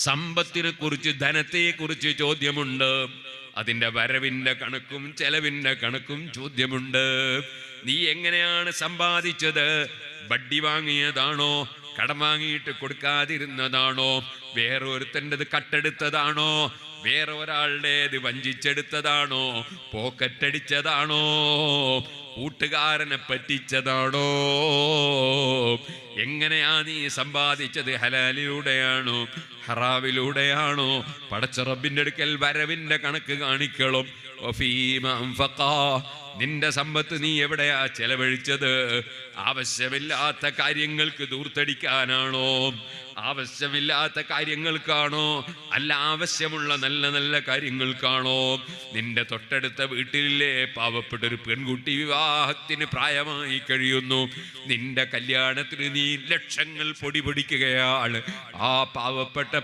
സമ്പത്തിനെ കുറിച്ച്, ധനത്തെ കുറിച്ച് ചോദ്യമുണ്ട്. അതിൻ്റെ വരവിൻ്റെ കണക്കും ചെലവിൻ്റെ കണക്കും ചോദ്യമുണ്ട്. നീ എങ്ങനെയാണ് സമ്പാദിച്ചത്? വട്ടി വാങ്ങിയതാണോ? കടം വാങ്ങിയിട്ട് കൊടുക്കാതിരുന്നതാണോ? വേറൊരുത്തൻ്റെത് കട്ടെടുത്തതാണോ? വേറെ ഒരാളുടേത് വഞ്ചിച്ചെടുത്തതാണോ? പോക്കറ്റടിച്ചതാണോ? കൂട്ടുകാരനെ പറ്റിച്ചതാണോ? എങ്ങനെയാ നീ സമ്പാദിച്ചത്? ഹലാലിലൂടെയാണോ ഹറാമിലൂടെയാണോ? പടച്ച റബ്ബിന്റെ അടുക്കൽ വരവിന്റെ കണക്ക് കാണിക്കണം. നിന്റെ സമ്പത്ത് നീ എവിടെയാ ചെലവഴിച്ചത്? ആവശ്യമില്ലാത്ത കാര്യങ്ങൾക്ക് ദൂർത്തടിക്കാനാണോ? ആവശ്യമില്ലാത്ത കാര്യങ്ങൾക്കാണോ? അല്ല ആവശ്യമുള്ള നല്ല നല്ല കാര്യങ്ങൾക്കാണോ? നിന്റെ തൊട്ടടുത്ത വീട്ടിലെ പാവപ്പെട്ടൊരു പെൺകുട്ടി വിവാഹത്തിന് പ്രായമായി കഴിയുന്നു. നിന്റെ കല്യാണത്തിന് നീ ലക്ഷങ്ങൾ പൊടി പൊടിക്കുകയാണ്. ആ പാവപ്പെട്ട